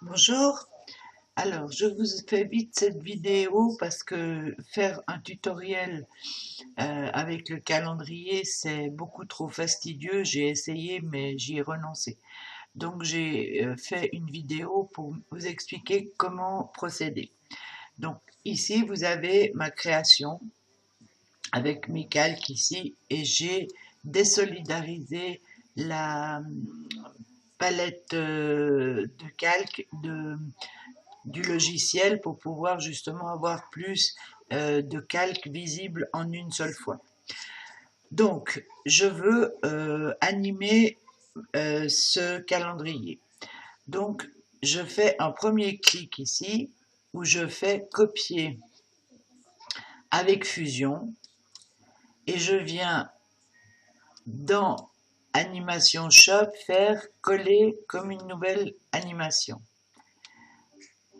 Bonjour, alors je vous fais vite cette vidéo parce que faire un tutoriel avec le calendrier c'est beaucoup trop fastidieux, j'ai essayé mais j'y ai renoncé. Donc j'ai fait une vidéo pour vous expliquer comment procéder. Donc ici vous avez ma création avec mes calques ici et j'ai désolidarisé la palette de calque du logiciel pour pouvoir justement avoir plus de calques visibles en une seule fois. Donc, je veux animer ce calendrier. Donc, je fais un premier clic ici où je fais copier avec Fusion et je viens dans Animation Shop faire coller comme une nouvelle animation.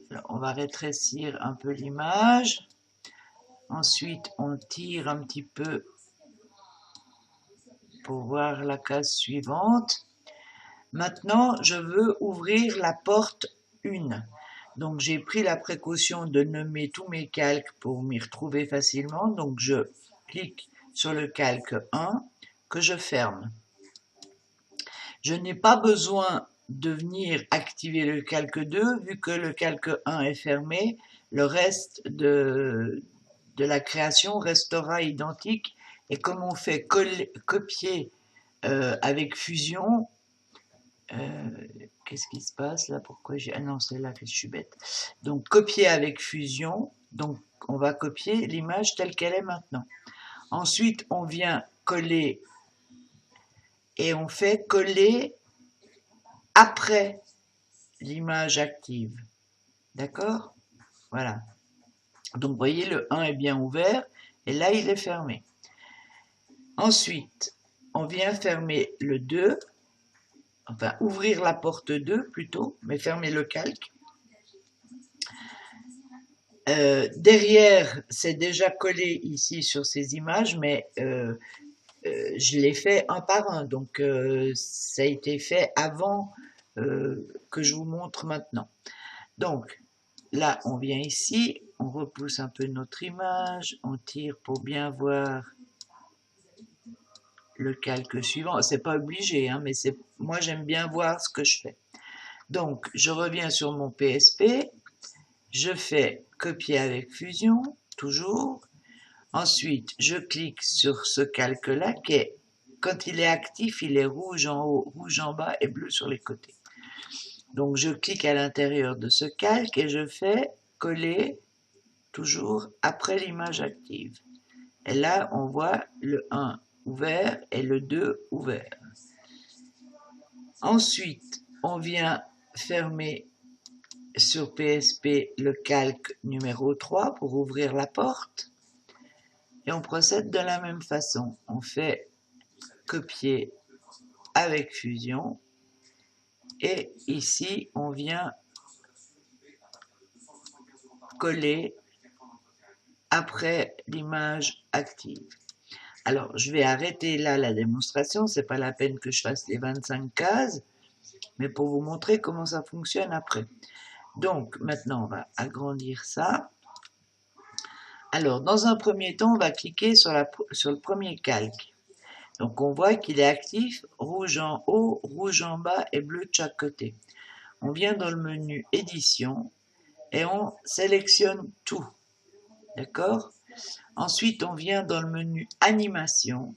Alors, on va rétrécir un peu l'image. Ensuite, on tire un petit peu pour voir la case suivante. Maintenant, je veux ouvrir la porte 1. Donc, j'ai pris la précaution de nommer tous mes calques pour m'y retrouver facilement. Donc, je clique sur le calque 1 que je ferme. Je n'ai pas besoin de venir activer le calque 2 vu que le calque 1 est fermé. Le reste de la création restera identique. Et comme on fait copier avec Fusion, qu'est-ce qui se passe là? Pourquoi j'ai... Ah non, c'est là que je suis bête. Donc, copier avec Fusion. Donc, on va copier l'image telle qu'elle est maintenant. Ensuite, on vient coller et on fait coller après l'image active. D'accord? Voilà. Donc, vous voyez, le 1 est bien ouvert et là, il est fermé. Ensuite, on vient fermer le 2, enfin ouvrir la porte 2 plutôt, mais fermer le calque. Derrière, c'est déjà collé ici sur ces images, mais je l'ai fait un par un, donc ça a été fait avant que je vous montre maintenant. Donc là, on vient ici, on repousse un peu notre image, on tire pour bien voir le calque suivant. C'est pas obligé, hein, mais moi j'aime bien voir ce que je fais. Donc je reviens sur mon PSP, je fais copier avec Fusion, toujours. Ensuite, je clique sur ce calque-là qui est, quand il est actif, il est rouge en haut, rouge en bas et bleu sur les côtés. Donc je clique à l'intérieur de ce calque et je fais coller toujours après l'image active. Et là, on voit le 1 ouvert et le 2 ouvert. Ensuite, on vient fermer sur PSP le calque numéro 3 pour ouvrir la porte. Et on procède de la même façon. On fait copier avec Fusion. Et ici, on vient coller après l'image active. Alors, je vais arrêter là la démonstration. C'est pas la peine que je fasse les 25 cases, mais pour vous montrer comment ça fonctionne après. Donc, maintenant, on va agrandir ça. Alors, dans un premier temps, on va cliquer sur le premier calque. Donc, on voit qu'il est actif, rouge en haut, rouge en bas et bleu de chaque côté. On vient dans le menu Édition et on sélectionne tout. D'accord? Ensuite, on vient dans le menu Animation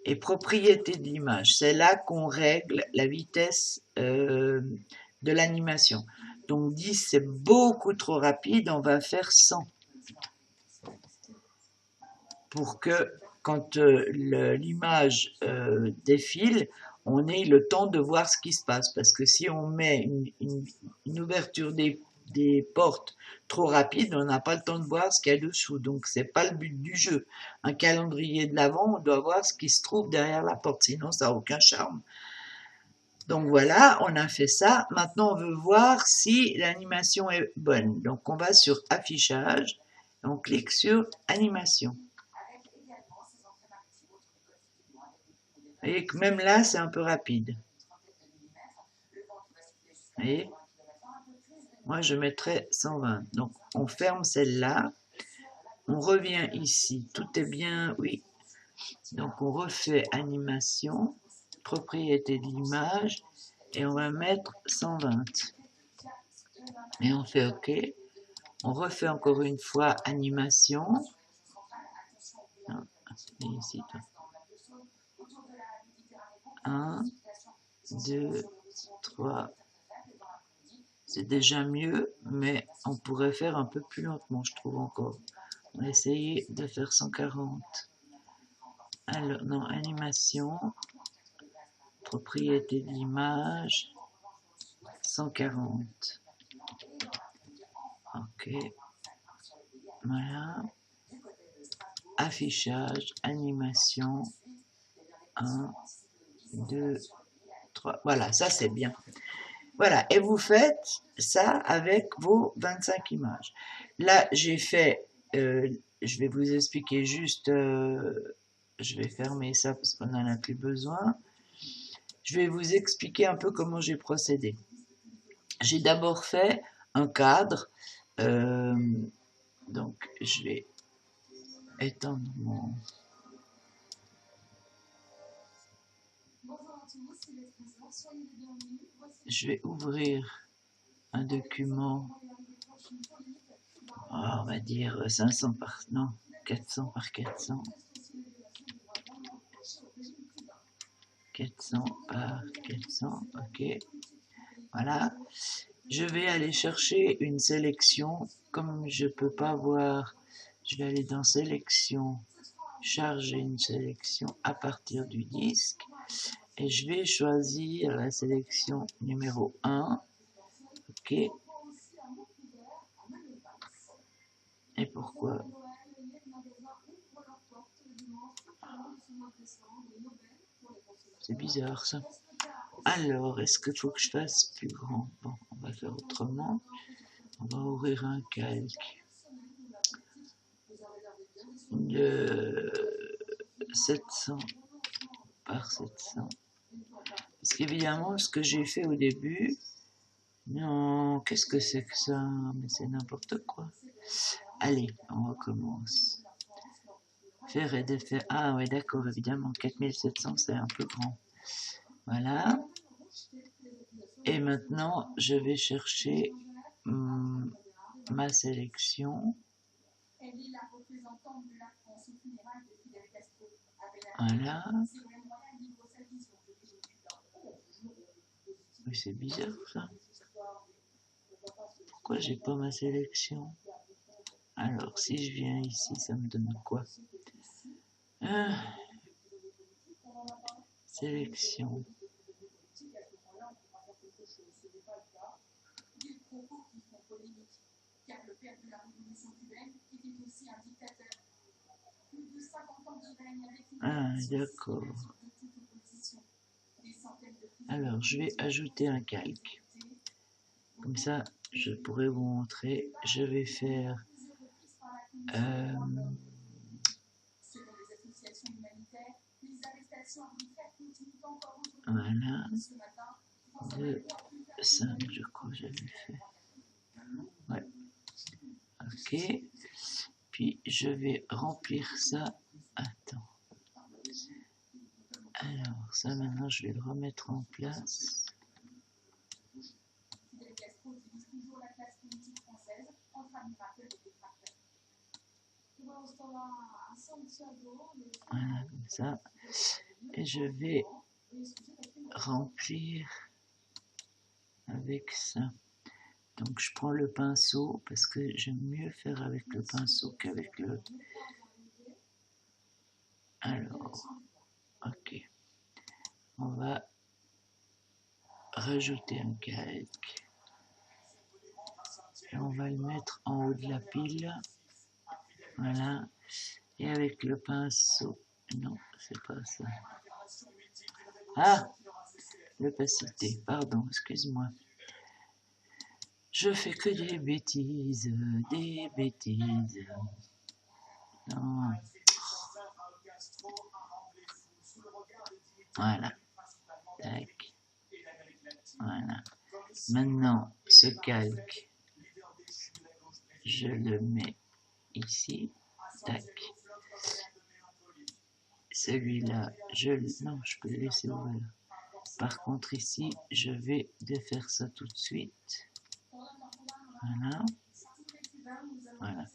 et Propriétés de l'image. C'est là qu'on règle la vitesse de l'animation. Donc 10, c'est beaucoup trop rapide, on va faire 100. Pour que quand l'image défile, on ait le temps de voir ce qui se passe. Parce que si on met une ouverture des portes trop rapide, on n'a pas le temps de voir ce qu'il y a dessous. Donc c'est pas le but du jeu. Un calendrier de l'Avent, on doit voir ce qui se trouve derrière la porte, sinon ça n'a aucun charme. Donc voilà, on a fait ça. Maintenant, on veut voir si l'animation est bonne. Donc on va sur Affichage, et on clique sur Animation. Vous voyez que même là, c'est un peu rapide. Vous voyez ? Moi, je mettrais 120. Donc, on ferme celle-là. On revient ici. Tout est bien, oui. Donc, on refait animation, propriété de l'image, et on va mettre 120. Et on fait OK. On refait encore une fois animation. Non, ici, 1, 2, 3. C'est déjà mieux, mais on pourrait faire un peu plus lentement, je trouve encore. On va essayer de faire 140. Alors, non, animation, propriété de l'image, 140. Ok. Voilà. Affichage, animation, 1, 2, 3. Voilà, ça c'est bien. Voilà, et vous faites ça avec vos 25 images. Là, j'ai fait, je vais vous expliquer juste, je vais fermer ça parce qu'on n'en a plus besoin. Je vais vous expliquer un peu comment j'ai procédé. J'ai d'abord fait un cadre, donc je vais étendre mon... Je vais ouvrir un document, on va dire 500 par... non, 400 par 400. 400 par 400, ok. Voilà. Je vais aller chercher une sélection. Comme je ne peux pas voir, je vais aller dans sélection, charger une sélection à partir du disque. Et je vais choisir la sélection numéro 1. Ok. Et pourquoi? C'est bizarre ça. Alors, est-ce qu'il faut que je fasse plus grand? Bon, on va faire autrement. On va ouvrir un calque de 700 par 700. Parce qu'évidemment, ce que j'ai fait au début, non, qu'est-ce que c'est que ça? Mais c'est n'importe quoi. Allez, on recommence. Faire et défaire. Ah ouais, d'accord, évidemment, 4700, c'est un peu grand. Voilà. Et maintenant, je vais chercher ma sélection. Voilà. Mais c'est bizarre ça. Pourquoi j'ai pas ma sélection? Alors, si je viens ici, ça me donne quoi? Sélection. Ah, d'accord. Alors, je vais ajouter un calque. Comme ça, je pourrais vous montrer. Je vais faire... voilà. 2, 5, je crois que j'avais fait. Ouais. Ok. Puis, je vais remplir ça. Attends. Alors, ça, maintenant, je vais le remettre en place. Voilà, comme ça. Et je vais remplir avec ça. Donc, je prends le pinceau parce que j'aime mieux faire avec le pinceau qu'avec le... Alors, ok. On va rajouter un calque. Et on va le mettre en haut de la pile. Voilà. Et avec le pinceau... Non, c'est pas ça. Ah! L'opacité, pardon, excuse-moi. Je fais que des bêtises, des bêtises. Non. Voilà. Tac. Voilà. Maintenant, ce calque, je le mets ici, tac. Celui-là, non, je peux le laisser ouvert. Par contre, ici, je vais défaire ça tout de suite. Voilà. Voilà.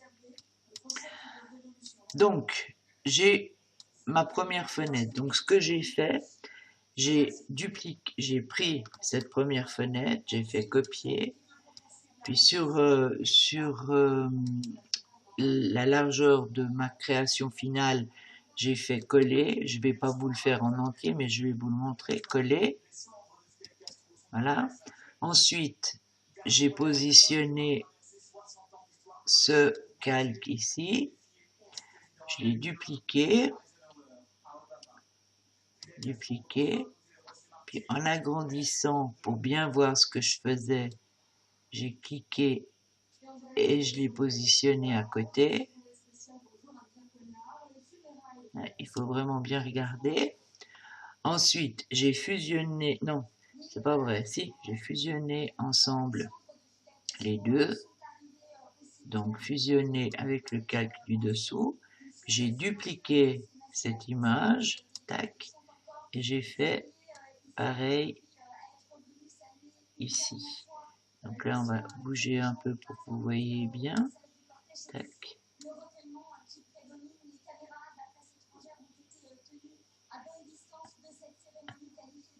Donc, j'ai ma première fenêtre. Donc, ce que j'ai fait, j'ai pris cette première fenêtre, j'ai fait copier, puis sur la largeur de ma création finale, j'ai fait coller. Je ne vais pas vous le faire en entier, mais je vais vous le montrer. Coller. Voilà. Ensuite, j'ai positionné ce calque ici. Je l'ai dupliqué. Puis en agrandissant, pour bien voir ce que je faisais, j'ai cliqué et je l'ai positionné à côté. Il faut vraiment bien regarder. Ensuite, j'ai fusionné, non, c'est pas vrai, si, j'ai fusionné ensemble les deux. Donc, fusionné avec le calque du dessous. J'ai dupliqué cette image, tac, et j'ai fait pareil ici. Donc là, on va bouger un peu pour que vous voyez bien. Tac.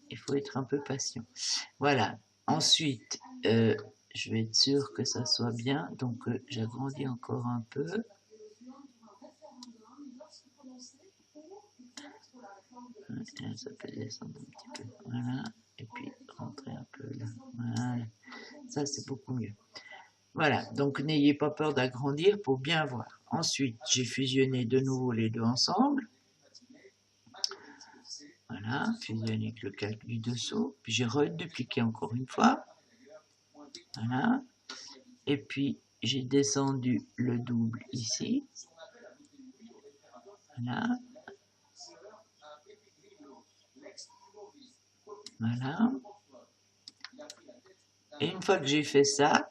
Il faut être un peu patient. Voilà. Ensuite, je vais être sûr que ça soit bien. Donc, j'agrandis encore un peu. Ça peut descendre un petit peu. Voilà. Et puis, rentrer un peu là. Voilà. Ça, c'est beaucoup mieux. Voilà. Donc, n'ayez pas peur d'agrandir pour bien voir. Ensuite, j'ai fusionné de nouveau les deux ensemble. Voilà, fusionné avec le calque du dessous. Puis j'ai redupliqué encore une fois. Voilà. Et puis j'ai descendu le double ici. Voilà. Voilà. Et une fois que j'ai fait ça,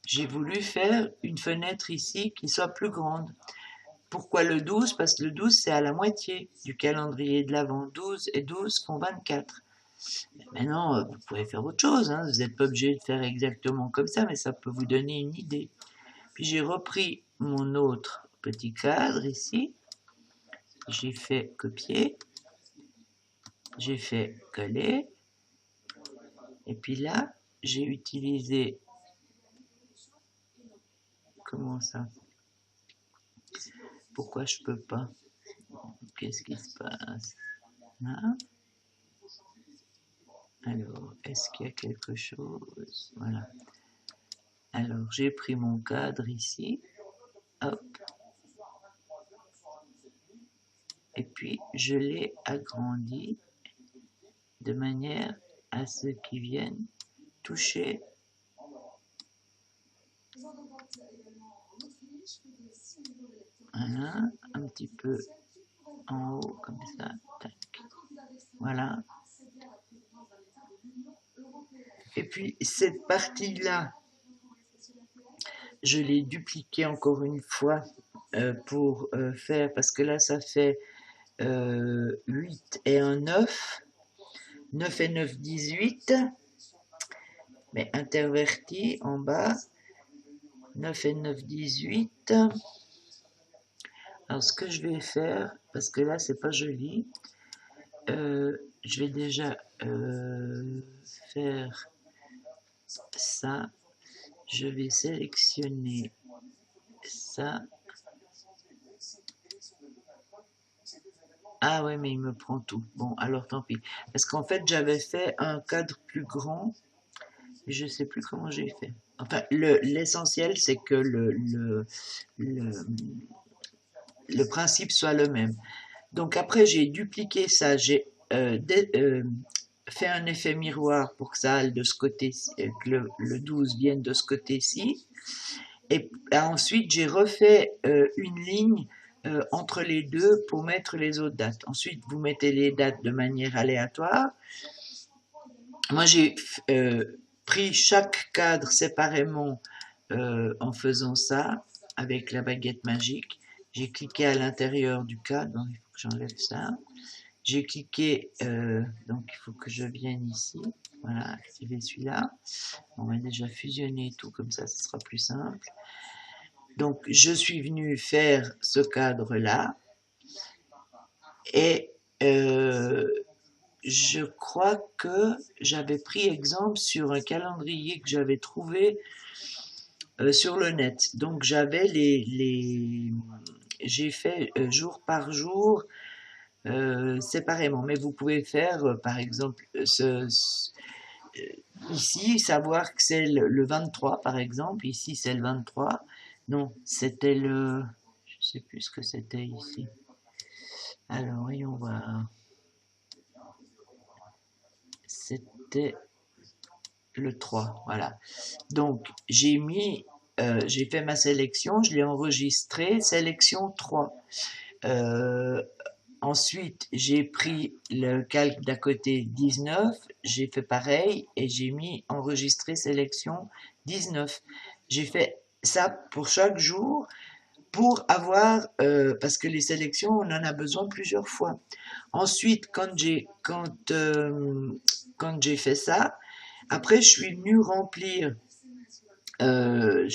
j'ai voulu faire une fenêtre ici qui soit plus grande. Pourquoi le 12? Parce que le 12, c'est à la moitié du calendrier de l'Avent. 12 et 12 font 24. Maintenant, vous pouvez faire autre chose. Hein. Vous n'êtes pas obligé de faire exactement comme ça, mais ça peut vous donner une idée. Puis j'ai repris mon autre petit cadre ici. J'ai fait copier. J'ai fait coller. Et puis là, j'ai utilisé... Comment ça? Pourquoi je peux pas? Qu'est-ce qui se passe? Là. Alors, est-ce qu'il y a quelque chose? Voilà. Alors, j'ai pris mon cadre ici. Hop. Et puis, je l'ai agrandi de manière à ce qu'ils viennent toucher. Voilà, un petit peu en haut, comme ça. Tac. Voilà. Et puis, cette partie-là, je l'ai dupliquée encore une fois pour faire, parce que là, ça fait 8 et un 9. 9 et 9, 18. Mais interverti en bas. 9 et 9, 18. Alors, ce que je vais faire, parce que là, c'est pas joli, je vais déjà faire ça. Je vais sélectionner ça. Ah ouais, mais il me prend tout. Bon, alors tant pis. Parce qu'en fait, j'avais fait un cadre plus grand. Je ne sais plus comment j'ai fait. Enfin, l'essentiel, c'est que le principe soit le même. Donc après, j'ai dupliqué ça. J'ai fait un effet miroir pour que ça aille de ce côté-ci, que le 12 vienne de ce côté-ci. Et ensuite, j'ai refait une ligne entre les deux pour mettre les autres dates. Ensuite, vous mettez les dates de manière aléatoire. Moi, j'ai pris chaque cadre séparément en faisant ça avec la baguette magique. J'ai cliqué à l'intérieur du cadre, donc il faut que j'enlève ça. J'ai cliqué, donc il faut que je vienne ici, voilà, activer celui-là. On va déjà fusionner tout, comme ça ce sera plus simple. Donc je suis venu faire ce cadre-là, et je crois que j'avais pris exemple sur un calendrier que j'avais trouvé sur le net. Donc j'avais j'ai fait jour par jour séparément. Mais vous pouvez faire, par exemple, ici, savoir que c'est le 23, par exemple. Ici, c'est le 23. Non, c'était le... Je sais plus ce que c'était ici. Alors, voyons voir. C'était le 3, voilà. Donc, j'ai fait ma sélection, je l'ai enregistré, sélection 3. Ensuite, j'ai pris le calque d'à côté 19, j'ai fait pareil et j'ai mis enregistrer sélection 19. J'ai fait ça pour chaque jour pour avoir, parce que les sélections, on en a besoin plusieurs fois. Ensuite, quand j'ai fait ça, après je suis venu remplir en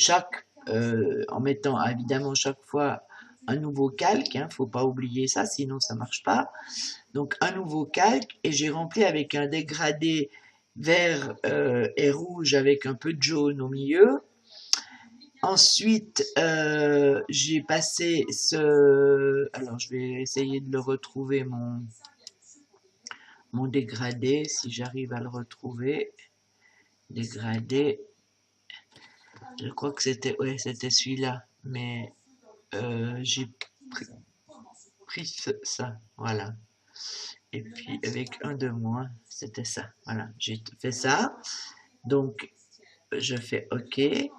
mettant évidemment chaque fois un nouveau calque, hein, faut pas oublier ça, sinon ça marche pas. Donc un nouveau calque, et j'ai rempli avec un dégradé vert et rouge avec un peu de jaune au milieu. Ensuite, j'ai passé alors je vais essayer de le retrouver, mon dégradé, si j'arrive à le retrouver. Dégradé, je crois que c'était, ouais, c'était celui-là, mais j'ai pris ça, voilà. Et puis avec un de moins, c'était ça, voilà. J'ai fait ça, donc je fais OK, et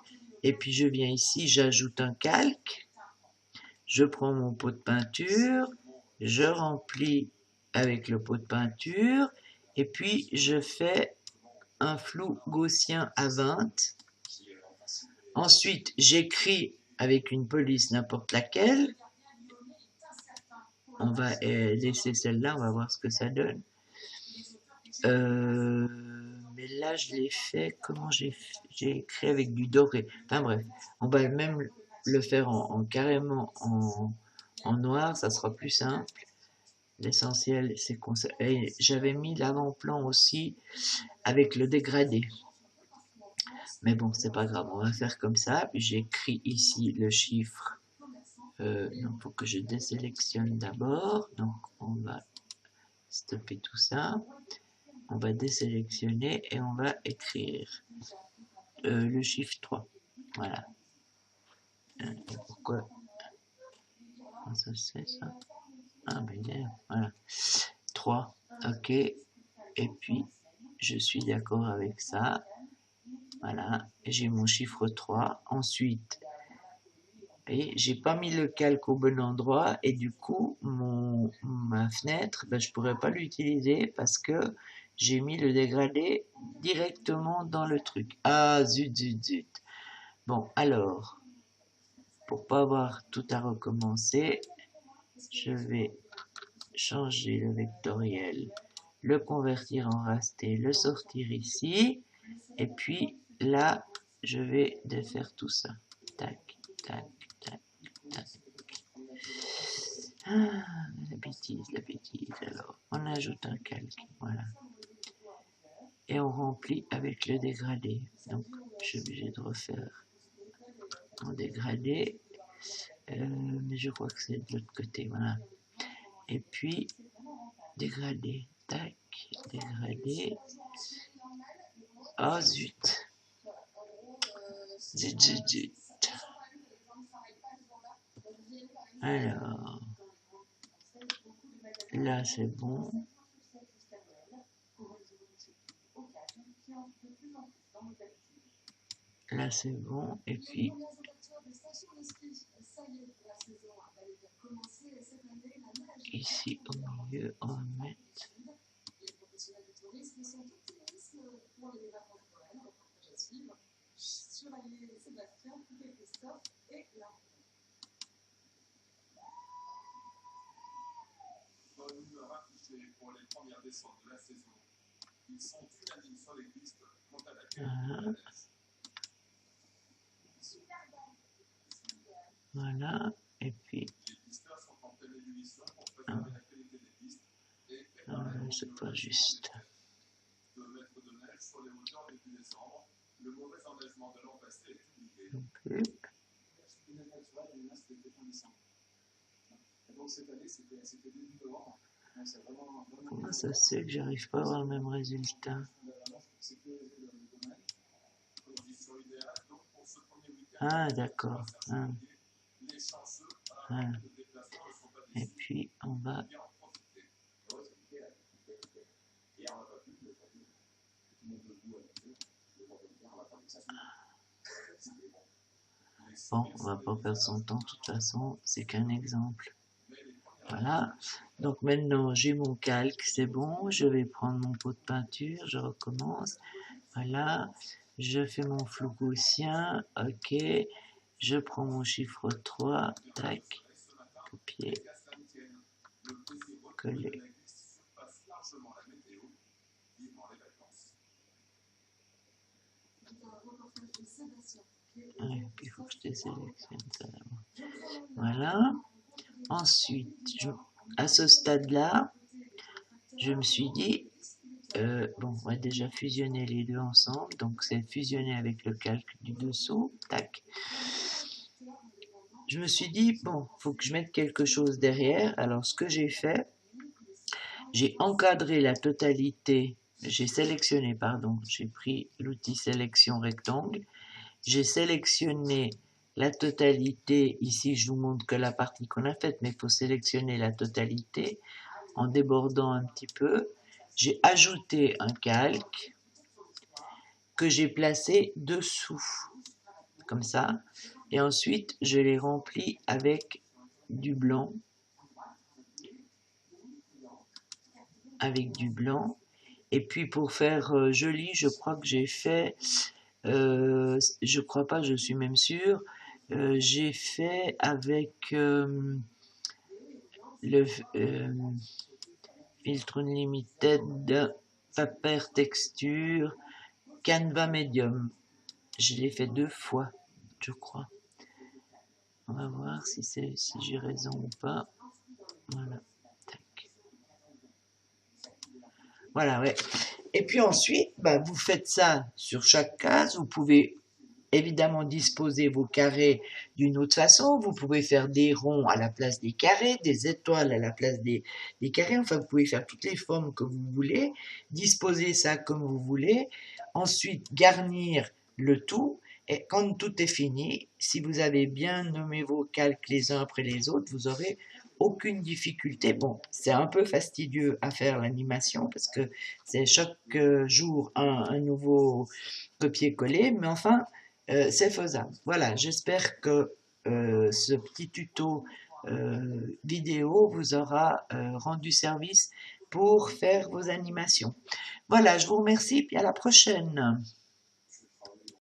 puis je viens ici, j'ajoute un calque, je prends mon pot de peinture, je remplis avec le pot de peinture, et puis je fais un flou gaussien à 20. Ensuite, j'écris avec une police n'importe laquelle. On va laisser celle-là, on va voir ce que ça donne. Mais là, je l'ai fait, comment j'ai écrit avec du doré. Enfin bref, on va même le faire carrément en noir, ça sera plus simple. L'essentiel, c'est qu'on... J'avais mis l'avant-plan aussi avec le dégradé. Mais bon, c'est pas grave, on va faire comme ça. J'écris ici le chiffre. Donc, faut que je désélectionne d'abord. Donc, on va stopper tout ça. On va désélectionner et on va écrire le chiffre 3. Voilà. Pourquoi ça c'est ça? Ah, ben voilà. 3. OK. Et puis, je suis d'accord avec ça. Voilà. J'ai mon chiffre 3. Ensuite, et j'ai pas mis le calque au bon endroit et du coup ma fenêtre, ben, je pourrais pas l'utiliser parce que j'ai mis le dégradé directement dans le truc. Ah zut zut zut. Bon alors, pour pas avoir tout à recommencer, je vais changer le vectoriel, le convertir en raster, le sortir ici, et puis là je vais défaire tout ça. Tac tac. Ah, la bêtise. Alors, on ajoute un calque, voilà. Et on remplit avec le dégradé. Donc, je suis obligé de refaire mon dégradé. Mais je crois que c'est de l'autre côté, voilà. Et puis, dégradé, tac, dégradé. Oh zut. Zut. Alors, là c'est bon. Là c'est bon. Et puis, ici au milieu, on va mettre... Bonne affichée pour les premières descentes de la saison. Ils sont unanimes sur les pistes quant à la qualité de la neige. Voilà, et puis Les pisteurs sont en pleine ébullition pour préserver la qualité des pistes et préparer c'est pas juste. de mètres de neige sur les hauteurs début décembre. Le mauvais enneigement de l'an passé est oublié. Donc cette année, c'était début novembre. Comment ça se fait que j'arrive pas à avoir le même résultat? Condition idéale donc pour ce premier week-end. Ah, d'accord. Ah. Les chanceux Voilà. de déplacement ne sont pas Et déçus. puis, on va... Bien en profiter. Bon, on va pas perdre son temps, de toute façon, c'est qu'un exemple. Voilà, donc maintenant j'ai mon calque, c'est bon, je vais prendre mon pot de peinture, je recommence, voilà, je fais mon flou gaussien, ok, je prends mon chiffre 3, tac, copier, coller. Ouais, il faut que je désélectionne ça d'abord. Voilà. Ensuite, à ce stade-là, je me suis dit, bon, on va déjà fusionner les deux ensemble. Donc, c'est fusionner avec le calque du dessous. Tac. Je me suis dit, bon, faut que je mette quelque chose derrière. Alors, ce que j'ai fait, j'ai encadré la totalité. J'ai sélectionné, pardon, j'ai pris l'outil sélection rectangle. J'ai sélectionné la totalité, ici je vous montre que la partie qu'on a faite, mais il faut sélectionner la totalité en débordant un petit peu. J'ai ajouté un calque que j'ai placé dessous, comme ça, et ensuite je l'ai rempli avec du blanc, et puis pour faire joli, je crois que j'ai fait, je crois pas, je suis même sûre, j'ai fait avec le filtre Unlimited Paper Texture Canva Medium. Je l'ai fait 2 fois, je crois. On va voir si j'ai raison ou pas. Voilà. Tac. Voilà, ouais. Et puis ensuite, bah, vous faites ça sur chaque case. Vous pouvez évidemment disposer vos carrés d'une autre façon. Vous pouvez faire des ronds à la place des carrés, des étoiles à la place des carrés. Enfin, vous pouvez faire toutes les formes que vous voulez. Disposer ça comme vous voulez. Ensuite, garnir le tout. Et quand tout est fini, si vous avez bien nommé vos calques les uns après les autres, vous aurez aucune difficulté. Bon, c'est un peu fastidieux à faire l'animation parce que c'est chaque jour un nouveau copier-coller, mais enfin, c'est faisable. Voilà, j'espère que ce petit tuto vidéo vous aura rendu service pour faire vos animations. Voilà, je vous remercie, puis à la prochaine.